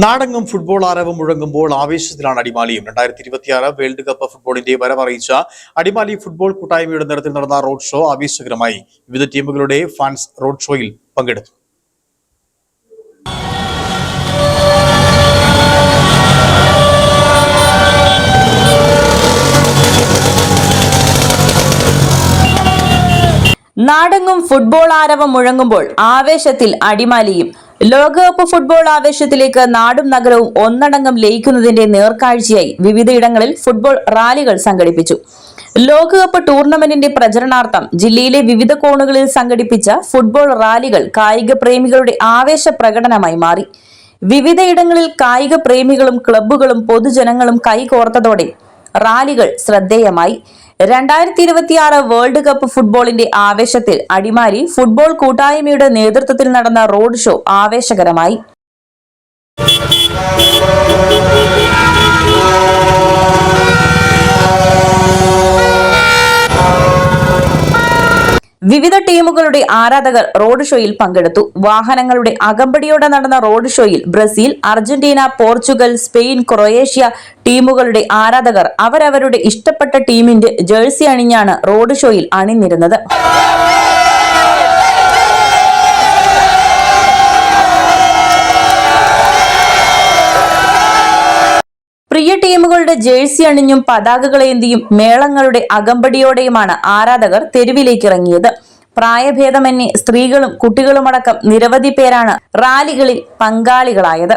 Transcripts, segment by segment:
നാടെങ്ങും ഫുട്ബോൾ ആരവം മുഴങ്ങുമ്പോൾ ആവേശത്തിലാണ് അടിമാലിയും. 2026 വേൾഡ് കപ്പ് ഫുട്ബോളിന്റെ വരവറിയിച്ച അടിമാലി ഫുട്ബോൾ കൂട്ടായ്മയുടെ നേതൃത്വത്തിൽ നടന്ന റോഡ് ഷോ ആവേശകരമായി. വിവിധ ടീമുകളുടെ ഫാൻസ് റോഡ് ഷോയിൽ പങ്കെടുത്തു. നാടെങ്ങും ഫുട്ബോൾ ആരവം മുഴങ്ങുമ്പോൾ ആവേശത്തിൽ അടിമാലിയും. ലോകകപ്പ് ഫുട്ബോൾ ആവേശത്തിലേക്ക് നാടും നഗരവും ഒന്നടങ്കം ലയിക്കുന്നതിന്റെ നേർക്കാഴ്ചയായി വിവിധയിടങ്ങളിൽ ഫുട്ബോൾ റാലികൾ സംഘടിപ്പിച്ചു. ലോകകപ്പ് ടൂർണമെന്റിന്റെ പ്രചരണാർത്ഥം ജില്ലയിലെ വിവിധ കോണുകളിൽ സംഘടിപ്പിച്ച ഫുട്ബോൾ റാലികൾ കായിക പ്രേമികളുടെ ആവേശ പ്രകടനമായി മാറി. വിവിധയിടങ്ങളിൽ കായിക പ്രേമികളും ക്ലബ്ബുകളും പൊതുജനങ്ങളും കൈകോർത്തതോടെ റാലികൾ ശ്രദ്ധേയമായി. 2026 വേൾഡ് കപ്പ് ഫുട്ബോളിന്റെ ആവേശത്തിൽ അടിമാലി ഫുട്ബോൾ കൂട്ടായ്മയുടെ നേതൃത്വത്തിൽ നടന്ന റോഡ് ഷോ ആവേശകരമായി. വിവിധ ടീമുകളുടെ ആരാധകർ റോഡ് ഷോയിൽ പങ്കെടുത്തു. വാഹനങ്ങളുടെ അകമ്പടിയോടെ നടന്ന റോഡ് ഷോയിൽ Brazil, Argentina, Portugal, Spain, Croatia ടീമുകളുടെ ആരാധകർ അവരവരുടെ ഇഷ്ടപ്പെട്ട ടീമിന്റെ ജേഴ്സി അണിഞ്ഞാണ് റോഡ് ഷോയിൽ അണിനിരുന്നത്. പ്രിയ ടീമുകളുടെ ജേഴ്സി അണിഞ്ഞും പതാകകളേന്തിയും മേളങ്ങളുടെ അകമ്പടിയോടെയുമാണ് ആരാധകർ തെരുവിലേക്കിറങ്ങിയത്. പ്രായഭേദമന്യേ സ്ത്രീകളും കുട്ടികളുമടക്കം നിരവധി പേരാണ് റാലികളിൽ പങ്കാളികളായത്.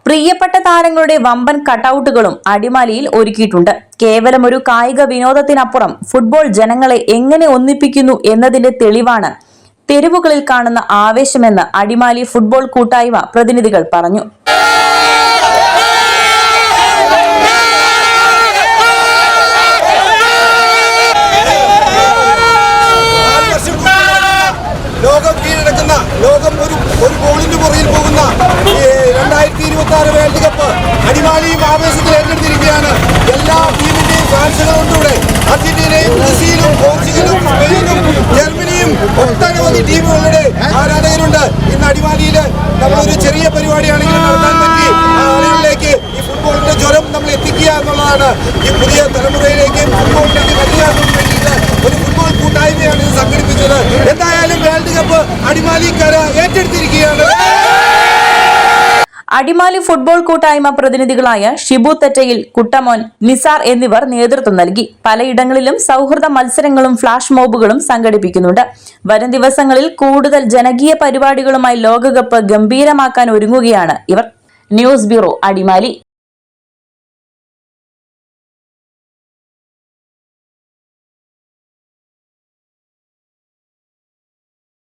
പ്രിയപ്പെട്ട താരങ്ങളുടെ വമ്പൻ കട്ടൌട്ടുകളും അടിമാലിയിൽ ഒരുക്കിയിട്ടുണ്ട്. കേവലം ഒരു കായിക വിനോദത്തിനപ്പുറം ഫുട്ബോൾ ജനങ്ങളെ എങ്ങനെ ഒന്നിപ്പിക്കുന്നു എന്നതിന്റെ തെളിവാണ് തെരുവുകളിൽ കാണുന്ന ആവേശമെന്ന് അടിമാലി ഫുട്ബോൾ കൂട്ടായ്മ പ്രതിനിധികൾ പറഞ്ഞു. ലോകം ഒരു ഗോളിന് പുറകിൽ പോകുന്ന 2026 വേൾഡ് കപ്പ് അടിമാലിയും ആവേശത്തിൽ ഏറ്റെടുത്തിരിക്കുകയാണ്. എല്ലാ ടീമിന്റെയും ഫാൻസുകളുണ്ട്. അർജന്റീനയും, ബ്രസീലും, പോർച്ചുഗലും, സ്പെയിനും, ജർമ്മനിയും ഒട്ടനവധി ടീമുകളുടെ ആരാധകരുണ്ട്. ഇന്ന് അടിമാലിയിൽ നമ്മളൊരു ചെറിയ പരിപാടിയാണെങ്കിൽ നടത്താൻ പറ്റി. ആളുകളിലേക്ക് ഈ ഫുട്ബോളിന്റെ ജ്വരം നമ്മൾ എത്തിക്കുക എന്നുള്ളതാണ്. ഈ പുതിയ തലമുറയിലേക്ക് ഫുട്ബോളിലേക്ക് കല്യാണം വേണ്ടിയിട്ട് ഒരു ഫുട്ബോൾ കൂട്ടായ്മയാണ് ഇത് സംഘടിപ്പിച്ചത്. എന്തായാലും വേൾഡ് കപ്പ് അടിമാലിക്കാര ഏറ്റെടുത്തിരിക്കുകയാണ്. അടിമാലി ഫുട്ബോൾ കൂട്ടായ്മ പ്രതിനിധികളായ ഷിബു തെറ്റയിൽ, കുട്ടമോൻ, നിസാർ എന്നിവർ നേതൃത്വം നൽകി. പലയിടങ്ങളിലും സൗഹൃദ മത്സരങ്ങളും ഫ്ലാഷ് മോബുകളും സംഘടിപ്പിക്കുന്നുണ്ട്. വരും ദിവസങ്ങളിൽ കൂടുതൽ ജനകീയ പരിപാടികളുമായി ലോകകപ്പ് ഗംഭീരമാക്കാൻ ഒരുങ്ങുകയാണ് ഇവർ. News bureau, Adimali.